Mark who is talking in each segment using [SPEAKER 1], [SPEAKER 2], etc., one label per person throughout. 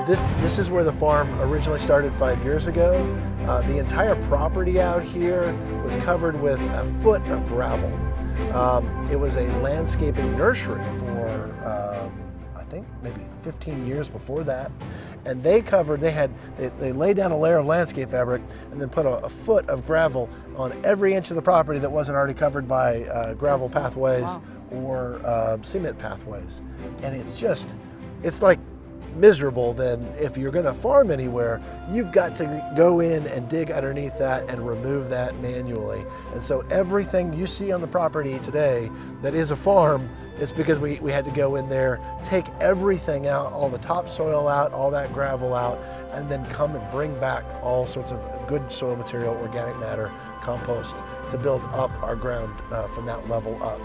[SPEAKER 1] This is where the farm originally started 5 years ago. The entire property out here was covered with a foot of gravel. It was a landscaping nursery for I think maybe 15 years before that, and they laid down a layer of landscape fabric and then put a foot of gravel on every inch of the property that wasn't already covered by gravel pathways. Wow. Or cement pathways, and it's like miserable. Then if you're going to farm anywhere, you've got to go in and dig underneath that and remove that manually. And so everything you see on the property today that is a farm, it's because we had to go in there, take everything out, all the topsoil out, all that gravel out, and then come and bring back all sorts of good soil material, organic matter, compost, to build up our ground from that level up.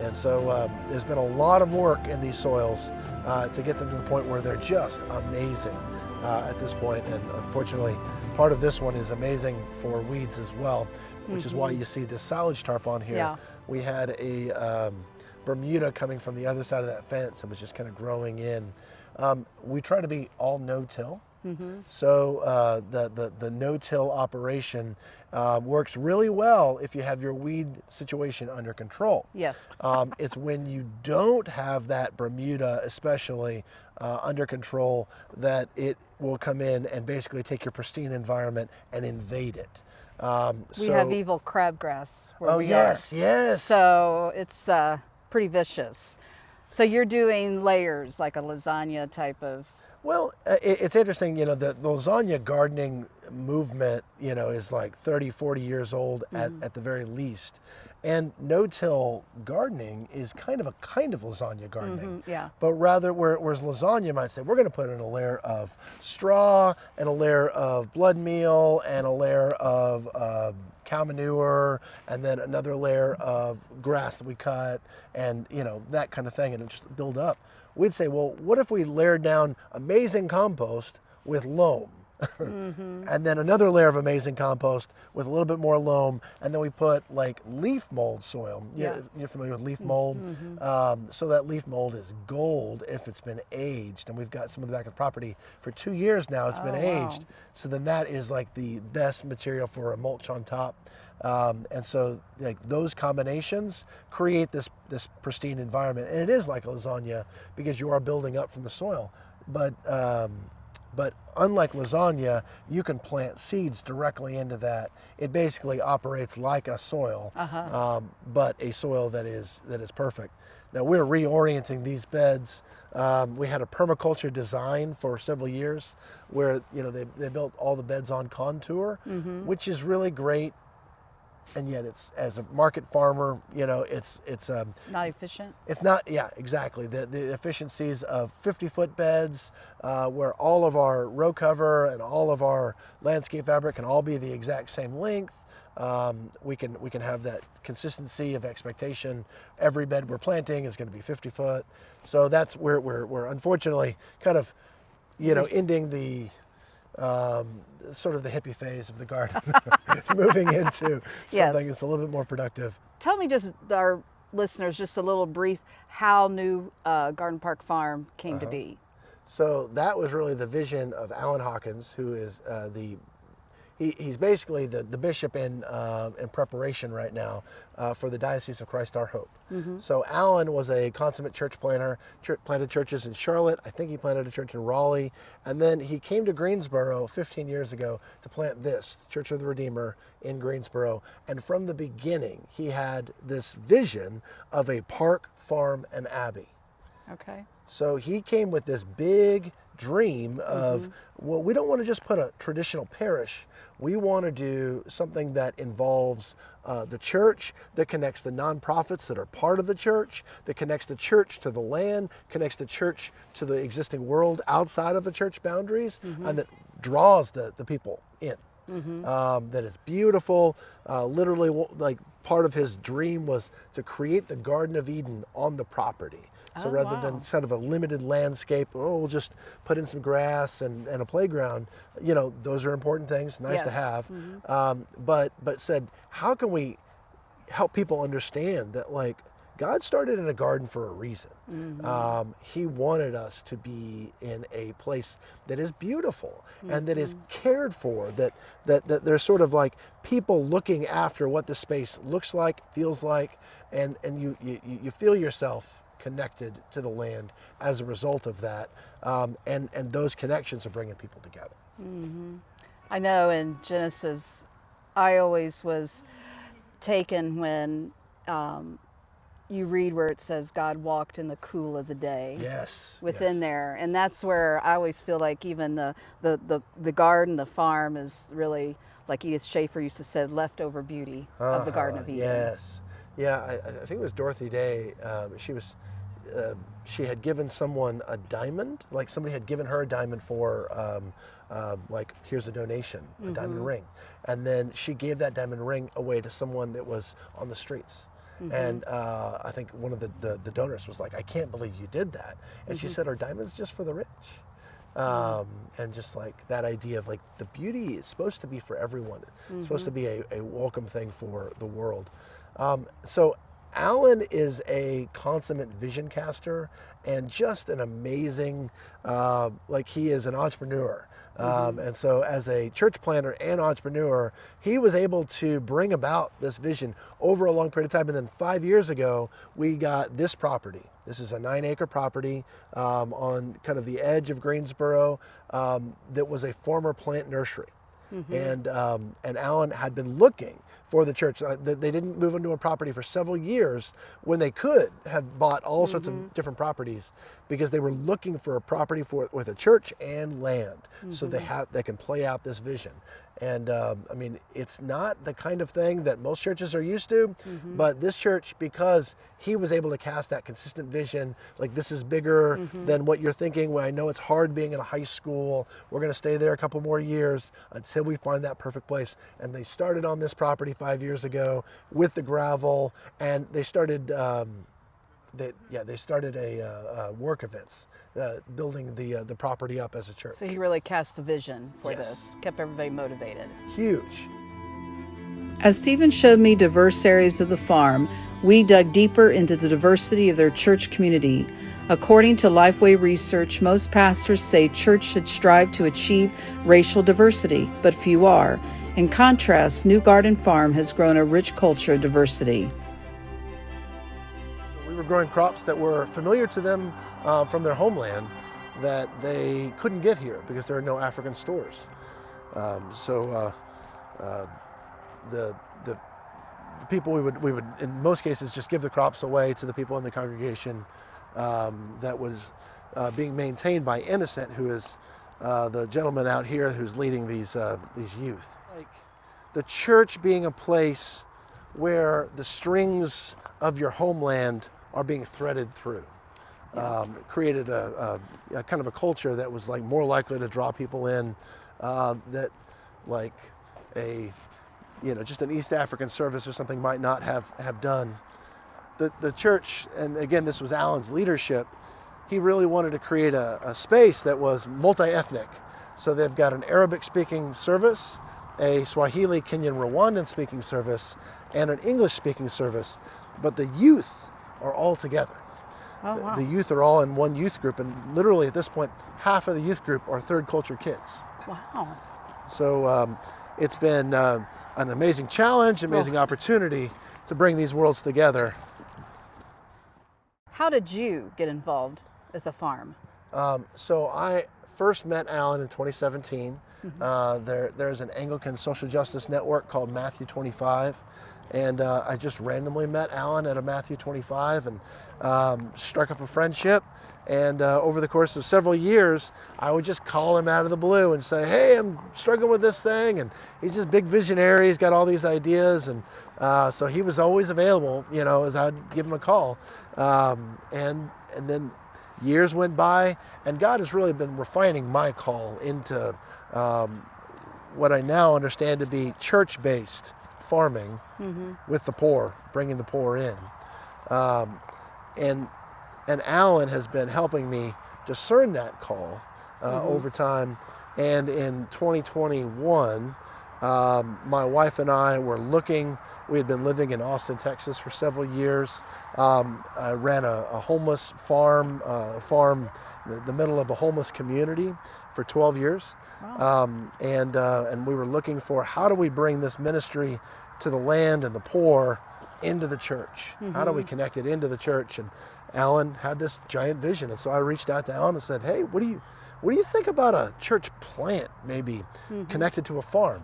[SPEAKER 1] And so there's been a lot of work in these soils to get them to the point where they're just amazing at this point. And unfortunately, part of this one is amazing for weeds as well, which is why you see this silage tarp on here. Yeah. We had a Bermuda coming from the other side of that fence and was just kind of growing in. We try to be all no-till. So the no-till operation works really well if you have your weed situation under control.
[SPEAKER 2] Yes.
[SPEAKER 1] It's when you don't have that Bermuda especially under control that it will come in and basically take your pristine environment and invade it.
[SPEAKER 2] We have evil crabgrass where we
[SPEAKER 1] yes,
[SPEAKER 2] are.
[SPEAKER 1] yes.
[SPEAKER 2] So it's pretty vicious. So you're doing layers like a lasagna type of...
[SPEAKER 1] Well, it's interesting, the lasagna gardening movement, is like 30, 40 years old at the very least. And no-till gardening is kind of lasagna gardening.
[SPEAKER 2] Yeah.
[SPEAKER 1] But rather, whereas lasagna might say, we're going to put in a layer of straw and a layer of blood meal and a layer of cow manure and then another layer of grass that we cut and, that kind of thing, and it just build up. We'd say, well, what if we layered down amazing compost with loam? And then another layer of amazing compost with a little bit more loam, and then we put like leaf mold soil. You're familiar with leaf mold? So that leaf mold is gold if it's been aged, and we've got some of the back of the property for 2 years now. It's been aged. So then that is like the best material for a mulch on top. And so like those combinations create this pristine environment, and it is like a lasagna because you are building up from the soil. But unlike lasagna, you can plant seeds directly into that. It basically operates like a soil, but a soil that is perfect. Now we're reorienting these beds. We had a permaculture design for several years where they built all the beds on contour, which is really great. And yet it's, as a market farmer, it's
[SPEAKER 2] not efficient.
[SPEAKER 1] It's not, yeah, exactly. The efficiencies of 50-foot beds where all of our row cover and all of our landscape fabric can all be the exact same length. We can have that consistency of expectation. Every bed we're planting is going to be 50 foot. So that's where we're unfortunately kind of, ending the sort of the hippie phase of the garden, moving into something that's a little bit more productive.
[SPEAKER 2] Tell me, just our listeners, just a little brief, how New Garden Park Farm came to be.
[SPEAKER 1] So that was really the vision of Alan Hawkins, who is he's basically the bishop in preparation right now for the Diocese of Christ Our Hope. So Alan was a consummate church planter, planted churches in Charlotte. I think he planted a church in Raleigh. And then he came to Greensboro 15 years ago to plant this, Church of the Redeemer in Greensboro. And from the beginning, he had this vision of a park, farm, and abbey.
[SPEAKER 2] Okay. So
[SPEAKER 1] he came with this big dream of, well, we don't want to just put a traditional parish. We want to do something that involves the church, that connects the nonprofits that are part of the church, that connects the church to the land, connects the church to the existing world outside of the church boundaries, and that draws the people in. that is beautiful. Literally, like part of his dream was to create the Garden of Eden on the property. So
[SPEAKER 2] Oh,
[SPEAKER 1] rather than
[SPEAKER 2] wow.
[SPEAKER 1] sort of a limited landscape, oh, we'll just put in some grass and a playground. Those are important things, nice to
[SPEAKER 2] Yes.
[SPEAKER 1] have. But said, how can we help people understand that, like, God started in a garden for a reason. He wanted us to be in a place that is beautiful and that is cared for, that there's sort of like people looking after what the space looks like, feels like, and you feel yourself connected to the land as a result of that. And those connections are bringing people together.
[SPEAKER 2] I know in Genesis, I always was taken when you read where it says God walked in the cool of the day.
[SPEAKER 1] Yes.
[SPEAKER 2] Within
[SPEAKER 1] yes.
[SPEAKER 2] there, and that's where I always feel like even the garden, the farm is really, like Edith Schaefer used to say, leftover beauty of the Garden of Eden.
[SPEAKER 1] Yes. Yeah, I think it was Dorothy Day. She had given someone a diamond, like somebody had given her a diamond for, like, here's a donation, a diamond ring. And then she gave that diamond ring away to someone that was on the streets. And I think one of the donors was like, I can't believe you did that. And she said, are diamonds just for the rich? And just like that idea of like the beauty is supposed to be for everyone. It's supposed to be a welcome thing for the world. So Alan is a consummate vision caster and just an amazing, like he is an entrepreneur. And so as a church planner and entrepreneur, he was able to bring about this vision over a long period of time. And then 5 years ago, we got this property. This is a 9-acre property on kind of the edge of Greensboro that was a former plant nursery. And Alan had been looking for the church. They didn't move into a property for several years when they could have bought all sorts of different properties, because they were looking for a property with a church and land, so they can play out this vision. And I mean, it's not the kind of thing that most churches are used to, but this church, because he was able to cast that consistent vision, like this is bigger than what you're thinking. Well, I know it's hard being in a high school. We're going to stay there a couple more years until we find that perfect place. And they started on this property 5 years ago with the gravel, and they started they started a work events, building the property up as a church.
[SPEAKER 2] So he really cast the vision for
[SPEAKER 1] Yes.
[SPEAKER 2] this, kept everybody motivated.
[SPEAKER 1] Huge.
[SPEAKER 3] As Steven showed me diverse areas of the farm, we dug deeper into the diversity of their church community. According to Lifeway research, most pastors say church should strive to achieve racial diversity, but few are. In contrast, New Garden Farm has grown a rich culture of diversity.
[SPEAKER 1] We were growing crops that were familiar to them from their homeland that they couldn't get here because there are no African stores. The people we would in most cases just give the crops away to the people in the congregation that was being maintained by Innocent, who is the gentleman out here who's leading these youth. Like the church being a place where the strings of your homeland are being threaded through. Created a kind of a culture that was like more likely to draw people in that like just an East African service or something might not have done. The church, and again, this was Alan's leadership, he really wanted to create a space that was multi-ethnic. So they've got an Arabic-speaking service, a Swahili, Kenyan, Rwandan-speaking service, and an English-speaking service. But the youth are all together.
[SPEAKER 2] Oh, wow.
[SPEAKER 1] The youth are all in one youth group, and literally at this point, half of the youth group are third culture kids.
[SPEAKER 2] Wow.
[SPEAKER 1] So it's been an amazing challenge, amazing opportunity to bring these worlds together.
[SPEAKER 2] How did you get involved with the farm?
[SPEAKER 1] So I first met Alan in 2017. There's an Anglican social justice network called Matthew 25. And I just randomly met Alan at a Matthew 25 and struck up a friendship. And over the course of several years, I would just call him out of the blue and say, hey, I'm struggling with this thing. And he's just a big visionary. He's got all these ideas. And so he was always available, as I'd give him a call. And then years went by, and God has really been refining my call into what I now understand to be church-based farming with the poor, bringing the poor in. And Alan has been helping me discern that call over time. And in 2021, my wife and I were looking. We had been living in Austin, Texas for several years. I ran a homeless farm, the middle of a homeless community for 12 years.
[SPEAKER 2] Wow.
[SPEAKER 1] And we were looking for, how do we bring this ministry to the land and the poor into the church? How do we connect it into the church? And Alan had this giant vision. And so I reached out to Alan and said, hey, what do you think about a church plant maybe connected to a farm?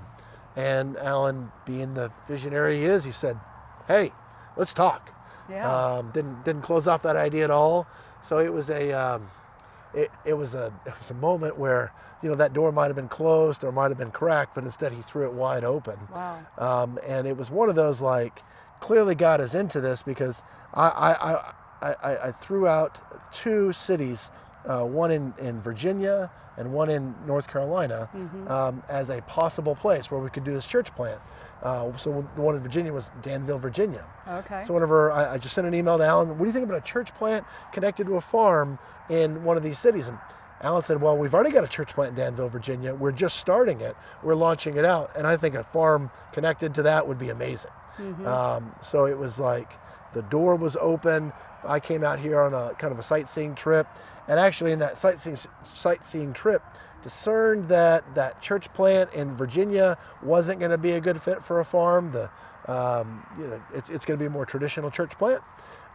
[SPEAKER 1] And Alan, being the visionary he is, he said, hey, let's talk.
[SPEAKER 2] Yeah.
[SPEAKER 1] Didn't close off that idea at all. So it was a moment where, that door might have been closed or might have been cracked, but instead he threw it wide open.
[SPEAKER 2] Wow.
[SPEAKER 1] And it was one of those, like, clearly God is into this, because I threw out 2 cities, one in Virginia and one in North Carolina, as a possible place where we could do this church plant. So the one in Virginia was Danville, Virginia.
[SPEAKER 2] Okay.
[SPEAKER 1] So whenever I just sent an email to Alan, what do you think about a church plant connected to a farm in one of these cities? And Alan said, well, we've already got a church plant in Danville, Virginia. We're just starting it. We're launching it out. And I think a farm connected to that would be amazing. So it was like the door was open. I came out here on a kind of a sightseeing trip. And actually in that sightseeing trip, discerned that church plant in Virginia wasn't going to be a good fit for a farm. It's going to be a more traditional church plant.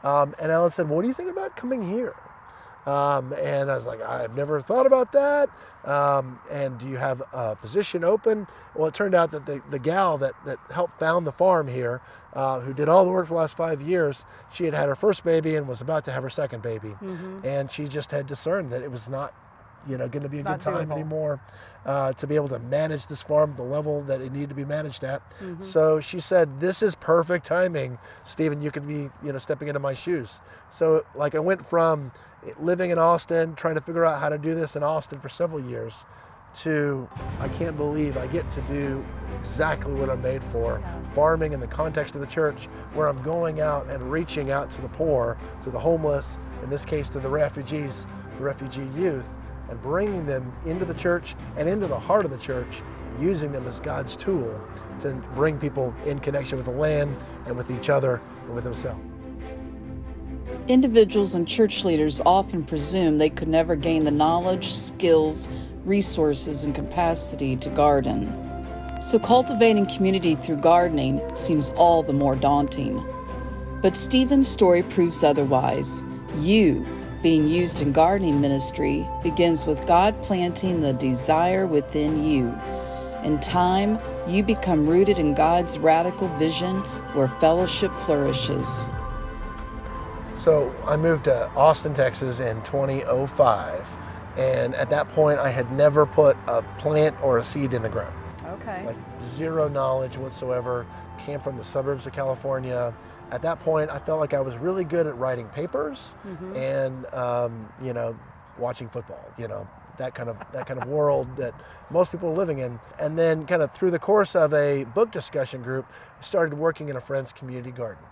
[SPEAKER 1] And Alan said, what do you think about coming here? And I was like, I've never thought about that. And do you have a position open? Well, it turned out that the gal that helped found the farm here, who did all the work for the last 5 years, she had her first baby and was about to have her second baby. And she just had discerned that it was not going to be a good time anymore to be able to manage this farm at the level that it needed to be managed at. So she said, this is perfect timing, Steven. You could be stepping into my shoes. So like I went from living in Austin, trying to figure out how to do this in Austin for several years, to I can't believe I get to do exactly what I'm made for, farming in the context of the church, where I'm going out and reaching out to the poor, to the homeless, in this case to the refugees, the refugee youth, and bringing them into the church and into the heart of the church, using them as God's tool to bring people in connection with the land and with each other and with himself.
[SPEAKER 3] Individuals and church leaders often presume they could never gain the knowledge, skills, resources, and capacity to garden. So cultivating community through gardening seems all the more daunting. But Steven's story proves otherwise. You, being used in gardening ministry, begins with God planting the desire within you. In time, you become rooted in God's radical vision where fellowship flourishes.
[SPEAKER 1] So I moved to Austin, Texas in 2005, and at that point I had never put a plant or a seed in the ground.
[SPEAKER 2] Okay.
[SPEAKER 1] Like zero knowledge whatsoever, came from the suburbs of California. At that point I felt like I was really good at writing papers and watching football, that kind of world that most people are living in. And then kind of through the course of a book discussion group, I started working in a friend's community garden.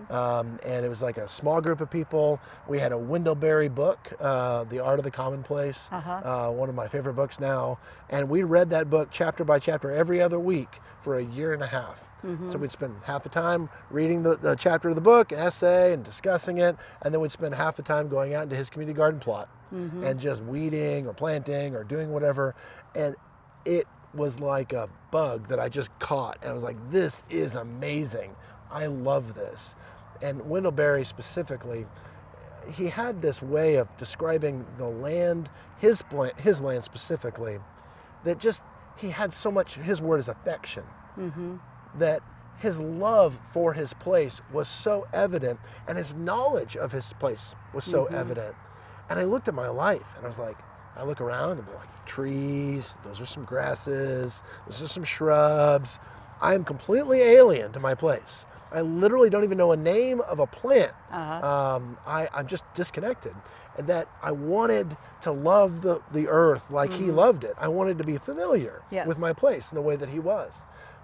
[SPEAKER 1] And it was like a small group of people. We had a Wendell book, The Art of the Commonplace, one of my favorite books now. And we read that book chapter by chapter every other week for a year and a half. So we'd spend half the time reading the chapter of the book, an essay, and discussing it. And then we'd spend half the time going out into his community garden plot and just weeding or planting or doing whatever. And it was like a bug that I just caught. And I was like, this is amazing. I love this. And Wendell specifically, he had this way of describing the land, his land specifically, that just, he had so much, his word is affection, that his love for his place was so evident, and his knowledge of his place was so evident. And I looked at my life and I was like, I look around and they're like trees, those are some grasses, those are some shrubs. I am completely alien to my place. I literally don't even know a name of a plant.
[SPEAKER 2] Uh-huh.
[SPEAKER 1] I'm just disconnected. And that I wanted to love the earth like he loved it. I wanted to be familiar with my place in the way that he was.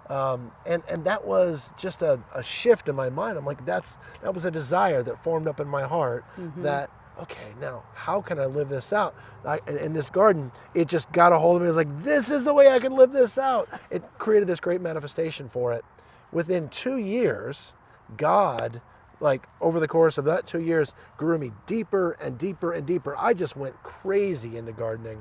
[SPEAKER 1] And that was just a shift in my mind. I'm like, that was a desire that formed up in my heart that, okay, now how can I live this out? In this garden, it just got a hold of me. It was like, this is the way I can live this out. It created this great manifestation for it. Within 2 years, God, like over the course of that 2 years, grew me deeper and deeper and deeper. I just went crazy into gardening.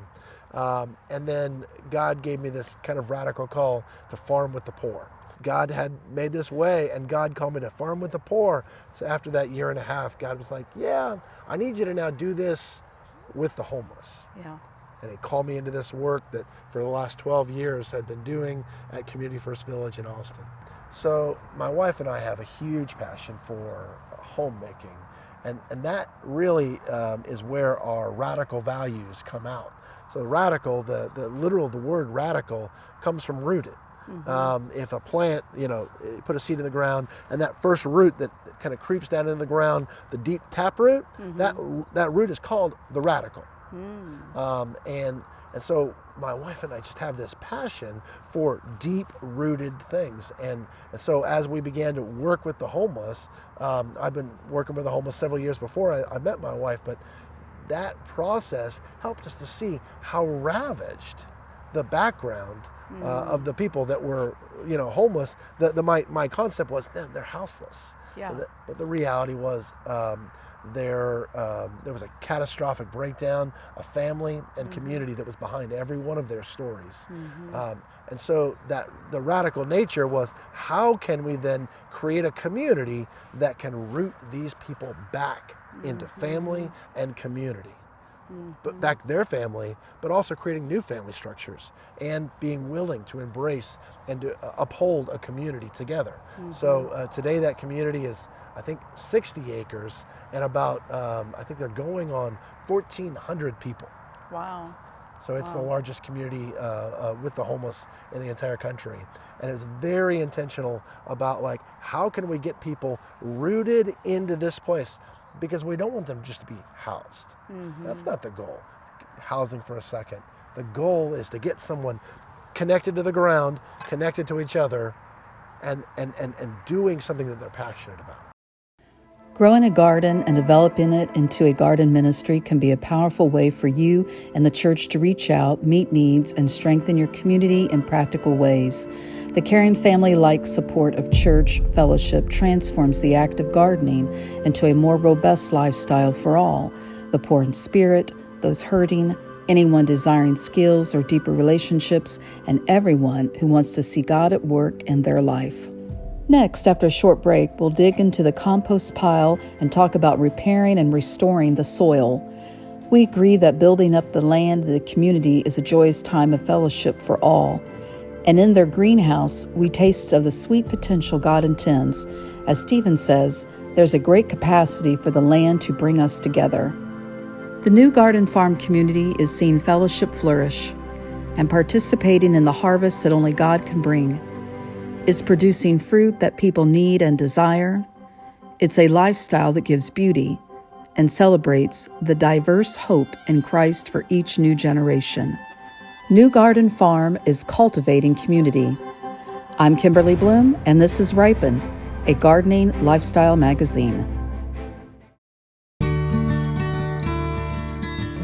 [SPEAKER 1] And then God gave me this kind of radical call to farm with the poor. God had made this way, and God called me to farm with the poor. So after that year and a half, God was like, yeah, I need you to now do this with the homeless.
[SPEAKER 2] Yeah.
[SPEAKER 1] And he called me into this work that for the last 12 years I'd been doing at Community First Village in Austin. So my wife and I have a huge passion for homemaking. And that really is where our radical values come out. So radical, the word radical comes from rooted. If a plant, you put a seed in the ground, and that first root that kind of creeps down into the ground, the deep taproot, that root is called the radical. And so my wife and I just have this passion for deep-rooted things. And so as we began to work with the homeless, I've been working with the homeless several years before I met my wife, but that process helped us to see how ravaged the background of the people that were, homeless. My concept was they're houseless.
[SPEAKER 2] Yeah.
[SPEAKER 1] But the reality was there was a catastrophic breakdown of family and community that was behind every one of their stories. And so that the radical nature was, how can we then create a community that can root these people back into family and community? But back their family, but also creating new family structures and being willing to embrace and to uphold a community together. So today that community is, I think, 60 acres and about, I think they're going on 1,400 people.
[SPEAKER 2] Wow.
[SPEAKER 1] So it's the largest community with the homeless in the entire country. And it's very intentional about, like, how can we get people rooted into this place? Because we don't want them just to be housed. That's not the goal. Housing for a second. The goal is to get someone connected to the ground, connected to each other, and doing something that they're passionate about.
[SPEAKER 3] Growing a garden and developing it into a garden ministry can be a powerful way for you and the church to reach out, meet needs, and strengthen your community in practical ways. The caring family-like support of church fellowship transforms the act of gardening into a more robust lifestyle for all, the poor in spirit, those hurting, anyone desiring skills or deeper relationships, and everyone who wants to see God at work in their life. Next, after a short break, we'll dig into the compost pile and talk about repairing and restoring the soil. We agree that building up the land of the community is a joyous time of fellowship for all. And in their greenhouse, we taste of the sweet potential God intends. As Steven says, there's a great capacity for the land to bring us together. The new garden farm community is seeing fellowship flourish and participating in the harvest that only God can bring. It's producing fruit that people need and desire. It's a lifestyle that gives beauty and celebrates the diverse hope in Christ for each new generation. New Garden Farm is Cultivating Community. I'm Kimberly Bloom, and this is Ripen, a gardening lifestyle magazine.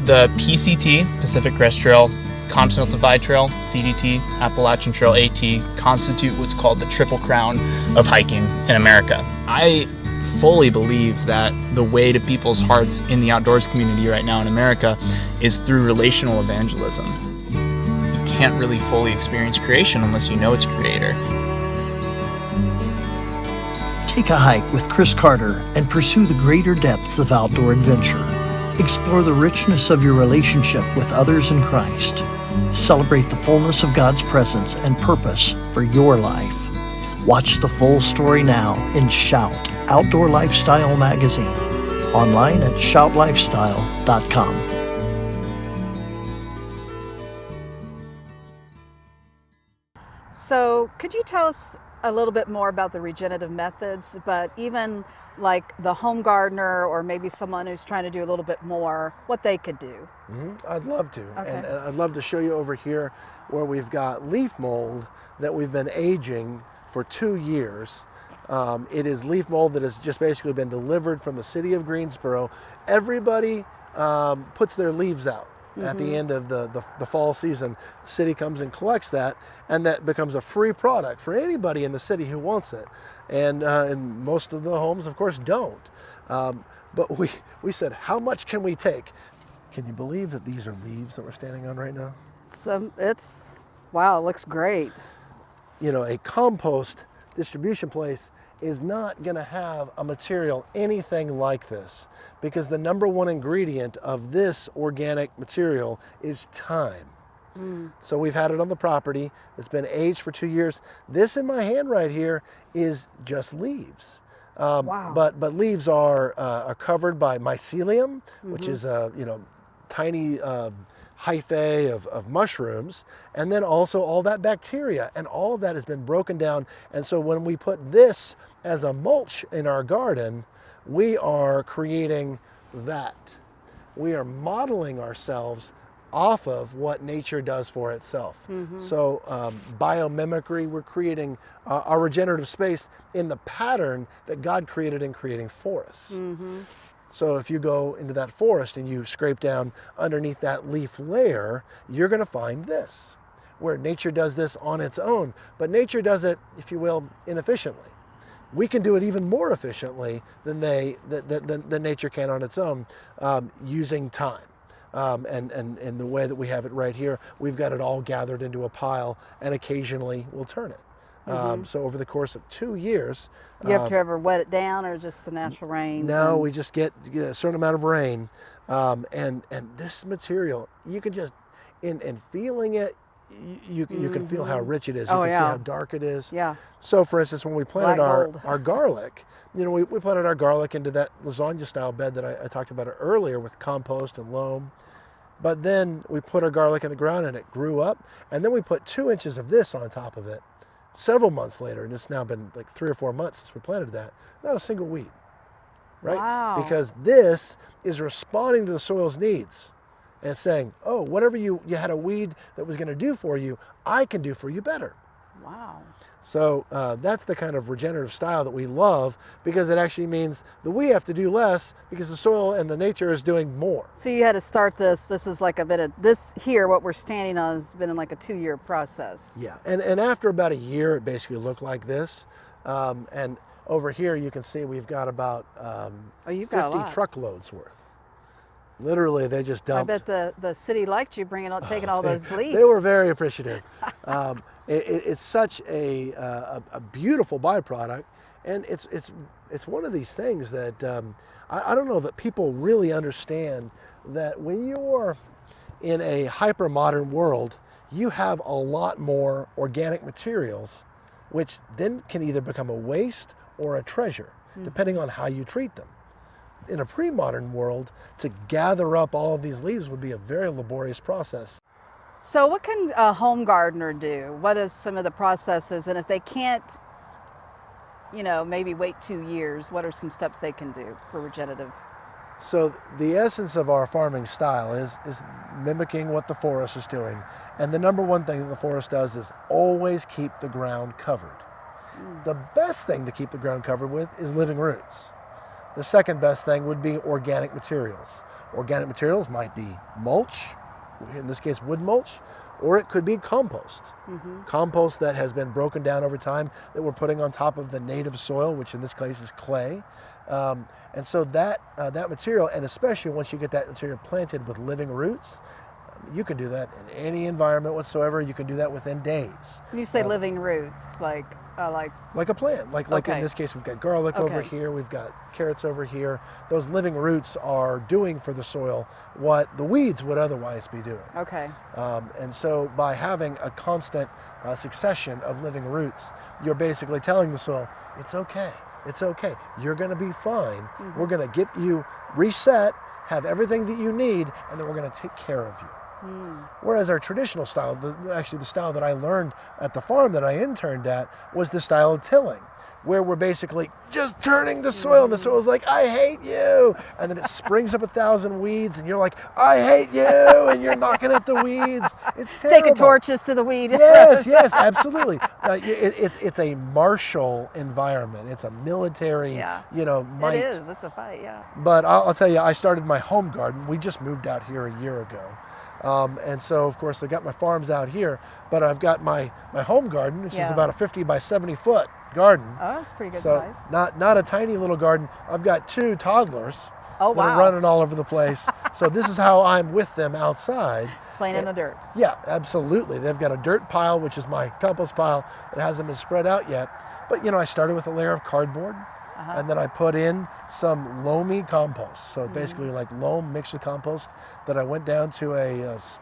[SPEAKER 4] The PCT, Pacific Crest Trail, Continental Divide Trail, CDT, Appalachian Trail, AT, constitute what's called the Triple Crown of hiking in America. I fully believe that the way to people's hearts in the outdoors community right now in America is through relational evangelism. You can't really fully experience creation unless you know its creator.
[SPEAKER 5] Take a hike with Chris Carter and pursue the greater depths of outdoor adventure. Explore the richness of your relationship with others in Christ. Celebrate the fullness of God's presence and purpose for your life. Watch the full story now in Shout Outdoor Lifestyle Magazine. Online at shoutlifestyle.com.
[SPEAKER 2] So could you tell us a little bit more about the regenerative methods, but even like the home gardener or maybe someone who's trying to do a little bit more, what they could do.
[SPEAKER 1] I'd love to.
[SPEAKER 2] Okay.
[SPEAKER 1] And I'd love to show you over here where we've got leaf mold that we've been aging for 2 years. It is leaf mold that has just basically been delivered from the city of Greensboro. Everybody puts their leaves out at the end of the fall season. The city comes and collects that, and that becomes a free product for anybody in the city who wants it. And most of the homes, of course, don't. But we said, how much can we take? Can you believe that these are leaves that we're standing on right now?
[SPEAKER 2] So wow, it looks great.
[SPEAKER 1] You know, a compost distribution place is not going to have a material anything like this, because the number one ingredient of this organic material is time. So we've had it on the property. It's been aged for 2 years. This in my hand right here is just leaves.
[SPEAKER 2] Wow.
[SPEAKER 1] But leaves are covered by mycelium, which is a tiny hyphae of mushrooms, and then also all that bacteria, and all of that has been broken down. And so when we put this as a mulch in our garden, we are creating that. We are modeling ourselves off of what nature does for itself. So biomimicry, we're creating our regenerative space in the pattern that God created in creating forests. So if you go into that forest and you scrape down underneath that leaf layer, you're going to find this, where nature does this on its own. But nature does it, if you will, inefficiently. We can do it even more efficiently than nature can on its own, using time. And the way that we have it right here, we've got it all gathered into a pile, and occasionally we'll turn it. So over the course of 2 years,
[SPEAKER 2] You have to ever wet it down, or just the natural rains?
[SPEAKER 1] no, we just get a certain amount of rain, and this material, you can just in feeling it, you can feel how rich it is. You
[SPEAKER 2] Oh,
[SPEAKER 1] can see
[SPEAKER 2] yeah.
[SPEAKER 1] how dark it is.
[SPEAKER 2] Yeah.
[SPEAKER 1] So for instance, when we planted
[SPEAKER 2] Black gold.
[SPEAKER 1] our garlic, we planted our garlic into that lasagna style bed that I talked about earlier with compost and loam. But then we put our garlic in the ground and it grew up, and then we put 2 inches of this on top of it several months later, and it's now been like 3 or 4 months since we planted that. Not a single weed, right?
[SPEAKER 2] Wow.
[SPEAKER 1] Because this is responding to the soil's needs and saying, oh, whatever you had a weed that was going to do for you, I can do for you better.
[SPEAKER 2] Wow.
[SPEAKER 1] So that's the kind of regenerative style that we love, because it actually means that we have to do less because the soil and the nature is doing more.
[SPEAKER 2] So you had to start this. This is like a bit of this here. What we're standing on has been in like a 2-year process.
[SPEAKER 1] Yeah, and after about a year, it basically looked like this. And over here, you can see we've got about
[SPEAKER 2] You've got a
[SPEAKER 1] 50
[SPEAKER 2] lot.
[SPEAKER 1] truckloads worth. Literally, they just
[SPEAKER 2] I
[SPEAKER 1] dumped.
[SPEAKER 2] bet the city liked you taking all those leaves.
[SPEAKER 1] They were very appreciative. It's such a beautiful byproduct, and it's one of these things that I don't know that people really understand, that when you're in a hyper modern world, you have a lot more organic materials, which then can either become a waste or a treasure, depending on how you treat them. In a pre-modern world, to gather up all of these leaves would be a very laborious process.
[SPEAKER 2] So what can a home gardener do? What is some of the processes? And if they can't, maybe wait 2 years, what are some steps they can do for regenerative?
[SPEAKER 1] So the essence of our farming style is mimicking what the forest is doing. And the number one thing that the forest does is always keep the ground covered. The best thing to keep the ground covered with is living roots. The second best thing would be organic materials. Organic materials might be mulch, in this case wood mulch, or it could be compost. Compost that has been broken down over time that we're putting on top of the native soil, which in this case is clay. And so that material, and especially once you get that material planted with living roots, you can do that in any environment whatsoever. You can do that within days.
[SPEAKER 2] When you say living roots, like
[SPEAKER 1] a plant, like
[SPEAKER 2] Okay.
[SPEAKER 1] in this case, we've got garlic over
[SPEAKER 2] Okay.
[SPEAKER 1] here, we've got carrots over here. Those living roots are doing for the soil what the weeds would otherwise be doing.
[SPEAKER 2] okay.
[SPEAKER 1] And so by having a constant succession of living roots, you're basically telling the soil, it's okay, you're gonna be fine. We're gonna get you reset, have everything that you need, and then we're gonna take care of you. Whereas our traditional style, actually the style that I learned at the farm that I interned at, was the style of tilling, where we're basically just turning the soil, and the soil's like, I hate you, and then it springs up 1,000 weeds, and you're like, I hate you, and you're knocking at the weeds. It's terrible.
[SPEAKER 2] Taking torches to the weed.
[SPEAKER 1] Yes, yes, absolutely. It's a martial environment. It's a military,
[SPEAKER 2] Yeah.
[SPEAKER 1] might.
[SPEAKER 2] It is. It's a fight, yeah.
[SPEAKER 1] But I'll tell you, I started my home garden. We just moved out here a year ago. And so, of course, I got my farms out here, but I've got my home garden, which is
[SPEAKER 2] Yeah.
[SPEAKER 1] about a 50 by 70 foot garden.
[SPEAKER 2] Oh, that's pretty good
[SPEAKER 1] So
[SPEAKER 2] size.
[SPEAKER 1] not a tiny little garden. I've got 2 toddlers
[SPEAKER 2] Oh,
[SPEAKER 1] that are
[SPEAKER 2] wow.
[SPEAKER 1] running all over the place. So this is how I'm with them outside.
[SPEAKER 2] Playing in the dirt.
[SPEAKER 1] Yeah, absolutely. They've got a dirt pile, which is my compost pile. It hasn't been spread out yet. But, I started with a layer of cardboard, and then I put in some loamy compost. So basically like loam mixed with compost that I went down to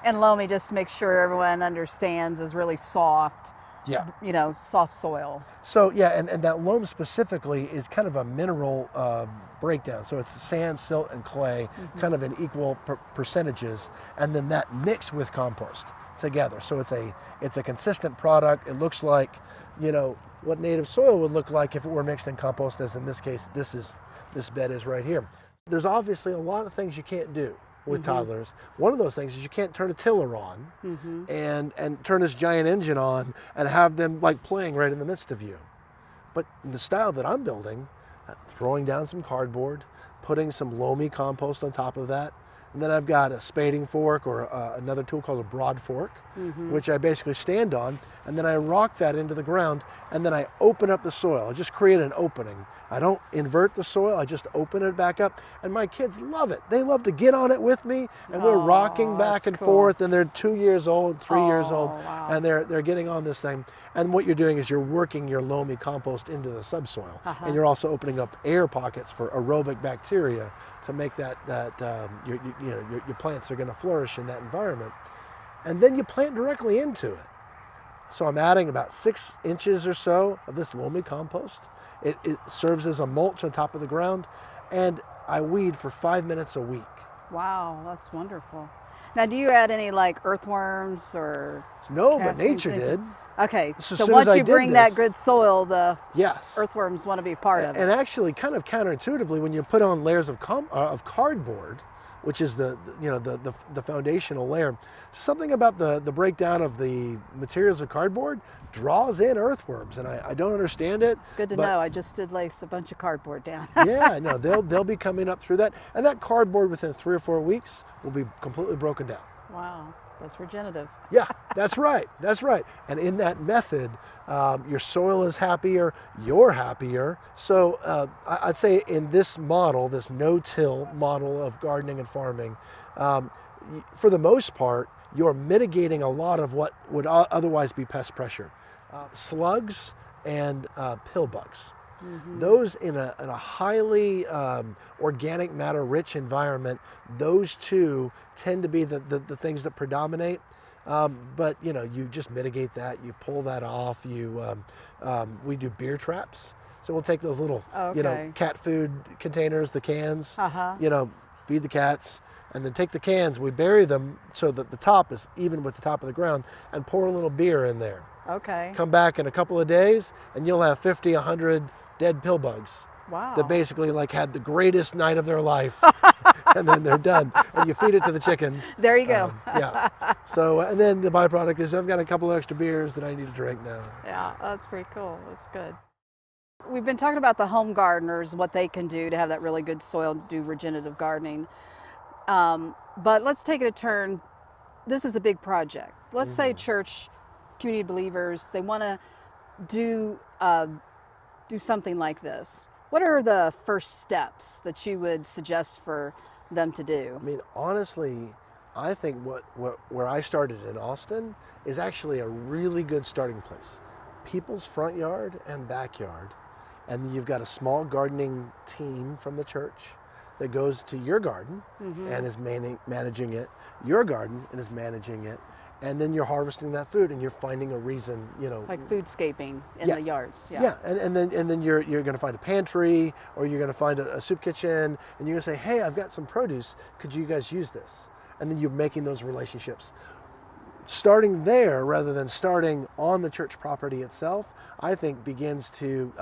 [SPEAKER 2] And loamy, just to make sure everyone understands, is really soft, soft soil.
[SPEAKER 1] So yeah, and that loam specifically is kind of a mineral breakdown. So it's sand, silt, and clay, kind of in equal percentages, and then that mixed with compost together. So it's a consistent product. It looks like, what native soil would look like if it were mixed in compost, as in this case, this bed is right here. There's obviously a lot of things you can't do with toddlers. One of those things is you can't turn a tiller on and turn this giant engine on and have them like playing right in the midst of you. But in the style that I'm building, throwing down some cardboard, putting some loamy compost on top of that, and then I've got a spading fork or another tool called a broad fork, which I basically stand on, and then I rock that into the ground, and then I open up the soil. I just create an opening. I don't invert the soil, I just open it back up, and my kids love it. They love to get on it with me, and we're rocking back and forth, and they're 2 years old, 3 years old, and they're getting on this thing. And what you're doing is you're working your loamy compost into the subsoil, and you're also opening up air pockets for aerobic bacteria to make that your plants are going to flourish in that environment. And then you plant directly into it. So I'm adding about 6 inches or so of this loamy compost. It serves as a mulch on top of the ground, and I weed for 5 minutes a week.
[SPEAKER 2] Wow, that's wonderful. Now, do you add any like earthworms or?
[SPEAKER 1] No, but
[SPEAKER 2] castings?
[SPEAKER 1] nature did.
[SPEAKER 2] Okay,
[SPEAKER 1] So as
[SPEAKER 2] so
[SPEAKER 1] soon
[SPEAKER 2] once
[SPEAKER 1] as I
[SPEAKER 2] you
[SPEAKER 1] did
[SPEAKER 2] bring that
[SPEAKER 1] this-
[SPEAKER 2] good soil, the
[SPEAKER 1] Yes.
[SPEAKER 2] earthworms want to be part of
[SPEAKER 1] And
[SPEAKER 2] it.
[SPEAKER 1] actually, kind of counterintuitively, when you put on layers of cardboard, which is the foundational layer, something about the breakdown of the materials of cardboard draws in earthworms, and I don't understand it.
[SPEAKER 2] Good to
[SPEAKER 1] but
[SPEAKER 2] know. I just did lace a bunch of cardboard down.
[SPEAKER 1] Yeah, no, they'll be coming up through that, and that cardboard within 3 or 4 weeks will be completely broken down.
[SPEAKER 2] Wow, that's regenerative.
[SPEAKER 1] Yeah, that's right. That's right. And in that method, your soil is happier, you're happier. So I'd say in this model, this no-till model of gardening and farming, for the most part, you're mitigating a lot of what would otherwise be pest pressure. Slugs and pill bugs. Those in a highly organic matter rich environment, those two tend to be the things that predominate. But you just mitigate that, you pull that off. We do beer traps. So we'll take those little,
[SPEAKER 2] Okay.
[SPEAKER 1] cat food containers, the cans,
[SPEAKER 2] Uh-huh.
[SPEAKER 1] feed the cats, and then take the cans, we bury them so that the top is even with the top of the ground, and pour a little beer in there.
[SPEAKER 2] Okay.
[SPEAKER 1] Come back in a couple of days, and you'll have 50, 100 dead pill bugs
[SPEAKER 2] Wow.
[SPEAKER 1] that basically like had the greatest night of their life, and then they're done. And you feed it to the chickens.
[SPEAKER 2] There you go.
[SPEAKER 1] Yeah. So, and then the byproduct is I've got a couple extra beers that I need to drink now.
[SPEAKER 2] Yeah, that's pretty cool. That's good. We've been talking about the home gardeners, what they can do to have that really good soil to do regenerative gardening. But let's take it a turn. This is a big project. Let's say church, community believers, they want to do something like this. What are the first steps that you would suggest for them to do?
[SPEAKER 1] I mean, honestly, I think where I started in Austin is actually a really good starting place. People's front yard and backyard. And then you've got a small gardening team from the church that goes to your garden and is managing it, your garden and is managing it. And then you're harvesting that food and you're finding a reason,
[SPEAKER 2] Like foodscaping in
[SPEAKER 1] Yeah.
[SPEAKER 2] the yards.
[SPEAKER 1] Yeah, and then you're going to find a pantry, or you're going to find a soup kitchen, and you're going to say, hey, I've got some produce. Could you guys use this? and then you're making those relationships. Starting there rather than starting on the church property itself, I think begins to,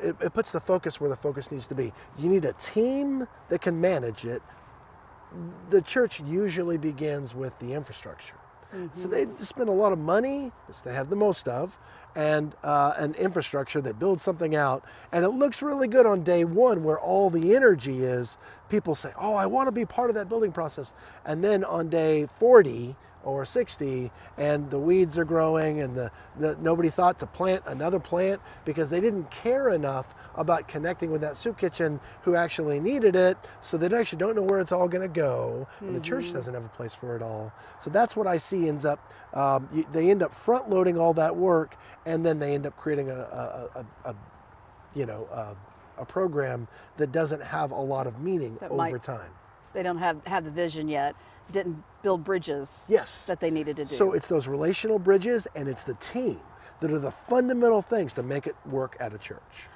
[SPEAKER 1] it puts the focus where the focus needs to be. You need a team that can manage it. The church usually begins with the infrastructure. So they spend a lot of money, which they have the most of, and an infrastructure that builds something out. And it looks really good on day one where all the energy is. People say, oh, I want to be part of that building process. And then on day 40 or 60, and the weeds are growing, and nobody thought to plant another plant because they didn't care enough about connecting with that soup kitchen who actually needed it, so they actually don't know where it's all going to go, and the church doesn't have a place for it all. So that's what I see ends up, they end up front loading all that work, and then they end up creating a program that doesn't have a lot of meaning over time.
[SPEAKER 2] They don't have the vision yet, didn't build bridges
[SPEAKER 1] Yes.
[SPEAKER 2] that they needed to do.
[SPEAKER 1] So it's those relational bridges, and it's the team that are the fundamental things to make it work at a church.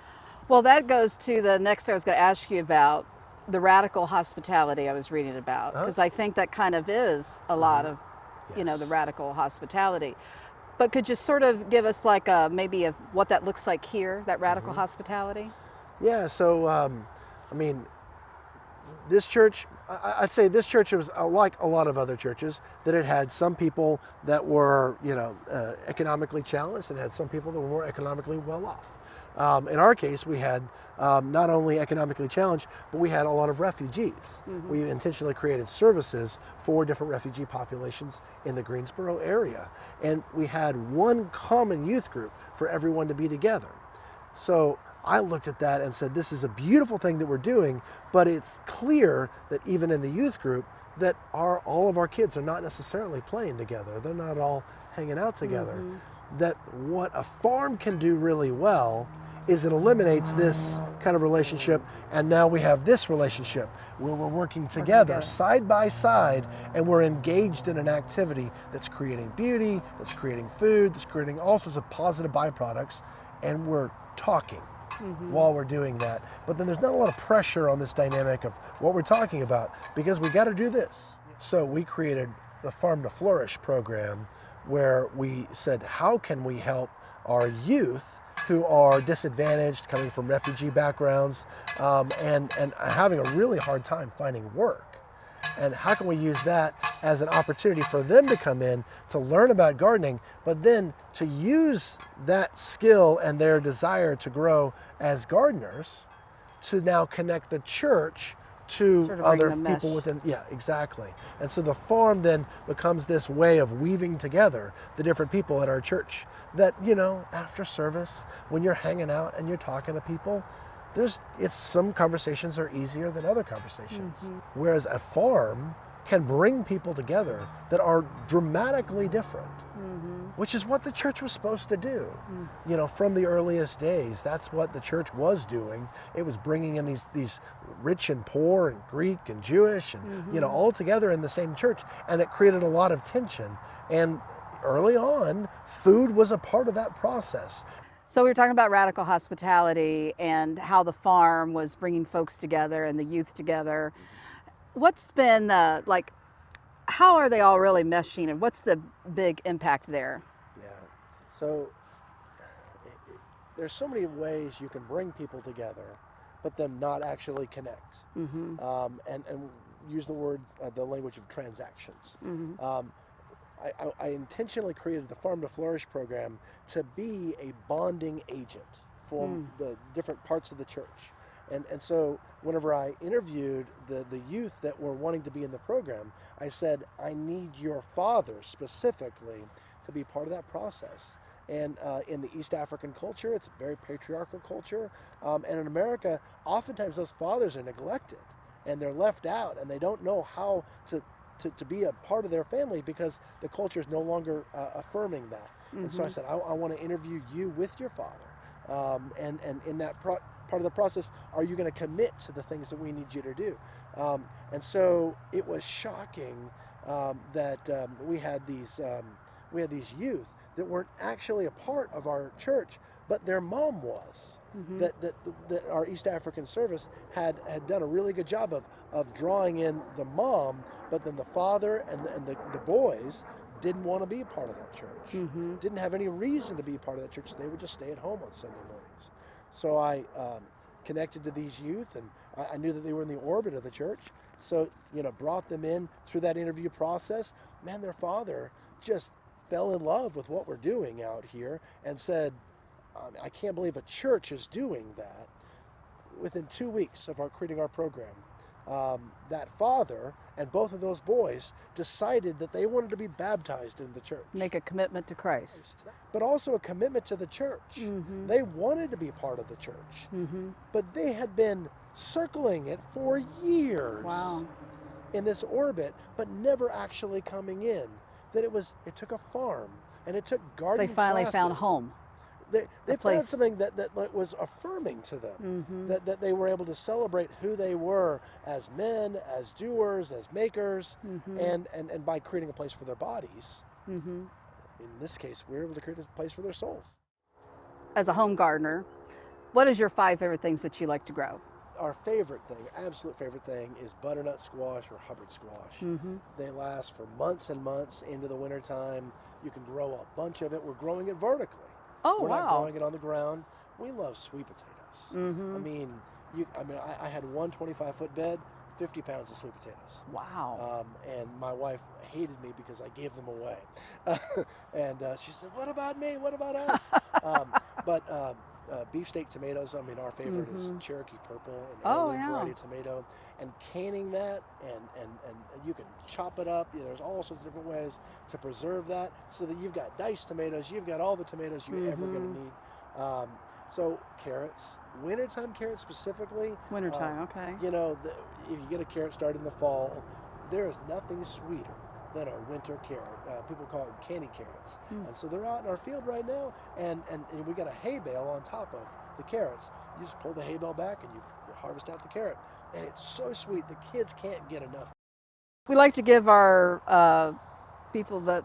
[SPEAKER 2] Well, that goes to the next thing I was going to ask you about, the radical hospitality I was reading about, because I think that kind of is a lot of, the radical hospitality. But could you sort of give us like maybe what that looks like here, that radical hospitality?
[SPEAKER 1] Yeah, so, this church, I'd say this church was like a lot of other churches, that it had some people that were, economically challenged, and it had some people that were more economically well off. In our case, we had not only economically challenged, but we had a lot of refugees. We intentionally created services for different refugee populations in the Greensboro area. And we had one common youth group for everyone to be together. So I looked at that and said, this is a beautiful thing that we're doing, but it's clear that even in the youth group, that all of our kids are not necessarily playing together. They're not all hanging out together. That what a farm can do really well is it eliminates this kind of relationship, and now we have this relationship where we're working together side by side, and we're engaged in an activity that's creating beauty, that's creating food, that's creating all sorts of positive byproducts, and we're talking while we're doing that. But then there's not a lot of pressure on this dynamic of what we're talking about, because we got to do this. So we created the Farm to Flourish program, where we said, how can we help our youth who are disadvantaged, coming from refugee backgrounds, and having a really hard time finding work? And how can we use that as an opportunity for them to come in to learn about gardening, but then to use that skill and their desire to grow as gardeners to now connect the church to
[SPEAKER 2] Sort of
[SPEAKER 1] other
[SPEAKER 2] bring the
[SPEAKER 1] people
[SPEAKER 2] mesh.
[SPEAKER 1] within, exactly. And so the farm then becomes this way of weaving together the different people at our church that, after service, when you're hanging out and you're talking to people, some conversations are easier than other conversations. Whereas a farm can bring people together that are dramatically different, which is what the church was supposed to do. From the earliest days, that's what the church was doing. It was bringing in these rich and poor and Greek and Jewish and, all together in the same church. And it created a lot of tension. And early on, food was a part of that process.
[SPEAKER 2] So we were talking about radical hospitality and how the farm was bringing folks together and the youth together. What's been how are they all really meshing, and what's the big impact there?
[SPEAKER 1] Yeah. So there's so many ways you can bring people together, but then not actually connect. And use the language of transactions. I intentionally created the Farm to Flourish program to be a bonding agent for the different parts of the church. And so whenever I interviewed the youth that were wanting to be in the program, I said, I need your father specifically to be part of that process. And in the East African culture, it's a very patriarchal culture. And in America, oftentimes those fathers are neglected and they're left out, and they don't know how to be a part of their family because the culture is no longer affirming that. And so I said, I want to interview you with your father. And in that part of the process, are you going to commit to the things that we need you to do? And so it was shocking that we had these youth that weren't actually a part of our church, but their mom was. That our East African service had done a really good job of drawing in the mom, but then the father and the boys didn't want to be a part of that church. Didn't have any reason to be a part of that church. They would just stay at home on Sunday mornings. So I connected to these youth, and I knew that they were in the orbit of the church. So, brought them in through that interview process. Man, their father just fell in love with what we're doing out here and said, I can't believe a church is doing that. Within 2 weeks of creating our program, that father and both of those boys decided that they wanted to be baptized in the church.
[SPEAKER 2] Make a commitment to Christ.
[SPEAKER 1] But also a commitment to the church. They wanted to be part of the church. But they had been circling it for years.
[SPEAKER 2] Wow.
[SPEAKER 1] In this orbit, but never actually coming in. That it took a farm, and it took gardening
[SPEAKER 2] So they finally
[SPEAKER 1] classes.
[SPEAKER 2] found home.
[SPEAKER 1] They found something that was affirming to them, that they were able to celebrate who they were as men, as doers, as makers, and by creating a place for their bodies. In this case, we were able to create a place for their souls.
[SPEAKER 2] As a home gardener, what is your 5 favorite things that you like to grow?
[SPEAKER 1] Our favorite thing, absolute favorite thing, is butternut squash or Hubbard squash. They last for months and months into the wintertime. You can grow a bunch of it. We're growing it vertically.
[SPEAKER 2] Oh,
[SPEAKER 1] We're
[SPEAKER 2] wow.
[SPEAKER 1] not growing it on the ground. We love sweet potatoes. I had one 25-foot bed, 50 pounds of sweet potatoes.
[SPEAKER 2] Wow.
[SPEAKER 1] And my wife hated me because I gave them away. And she said, "What about me? What about us?" But beefsteak tomatoes, our favorite is Cherokee Purple, and heirloom variety of tomato. And canning that, and you can chop it up. There's all sorts of different ways to preserve that so that you've got diced tomatoes, you've got all the tomatoes you're ever going to need. So carrots, wintertime carrots specifically.
[SPEAKER 2] Wintertime, okay.
[SPEAKER 1] If you get a carrot started in the fall, there is nothing sweeter than a winter carrot. People call it candy carrots. And so they're out in our field right now, and we got a hay bale on top of the carrots. You just pull the hay bale back and you harvest out the carrot. And it's so sweet, the kids can't get enough.
[SPEAKER 2] We like to give our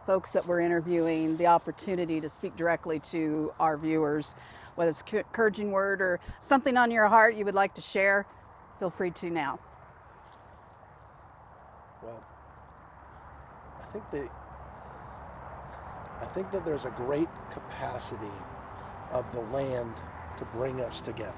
[SPEAKER 2] folks that we're interviewing, the opportunity to speak directly to our viewers, whether it's an encouraging word or something on your heart you would like to share. Feel free to now.
[SPEAKER 1] Well, I think that there's a great capacity of the land to bring us together.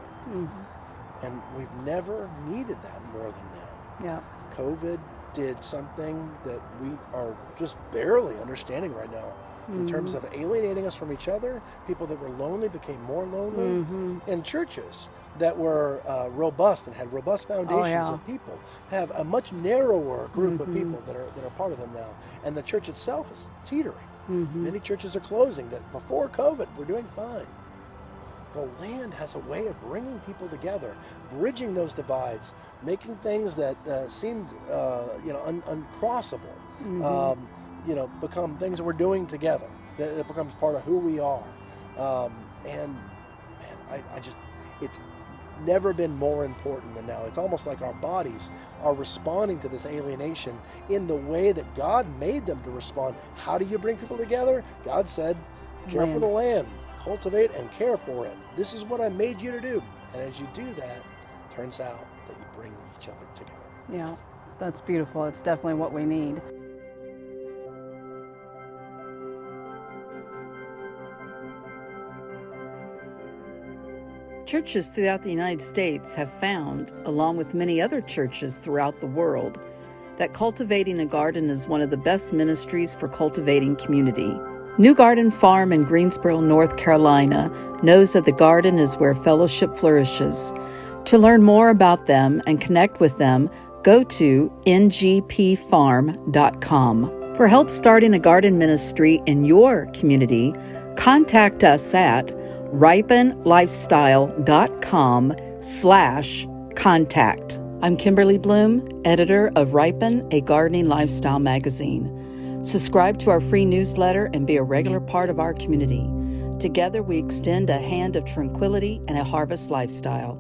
[SPEAKER 1] And we've never needed that more than now.
[SPEAKER 2] Yeah.
[SPEAKER 1] COVID did something that we are just barely understanding right now in terms of alienating us from each other. People that were lonely became more lonely. And churches that were robust and had robust foundations of people have a much narrower group of people that are part of them now. And the church itself is teetering. Many churches are closing. That before COVID, we're doing fine. The land has a way of bringing people together, bridging those divides, making things that seemed uncrossable, become things that we're doing together. That it becomes part of who we are. It's never been more important than now. It's almost like our bodies are responding to this alienation in the way that God made them to respond. How do you bring people together? God said, care for the land. Cultivate and care for it. This is what I made you to do. And as you do that, turns out that you bring each other together.
[SPEAKER 2] Yeah, that's beautiful. It's definitely what we need.
[SPEAKER 3] Churches throughout the United States have found, along with many other churches throughout the world, that cultivating a garden is one of the best ministries for cultivating community. New Garden Farm in Greensboro, North Carolina, knows that the garden is where fellowship flourishes. To learn more about them and connect with them, go to ngpfarm.com. For help starting a garden ministry in your community, contact us at ripenlifestyle.com/contact. I'm Kimberly Bloom, editor of Ripen, a gardening lifestyle magazine. Subscribe to our free newsletter and be a regular part of our community. Together we extend a hand of tranquility and a harvest lifestyle.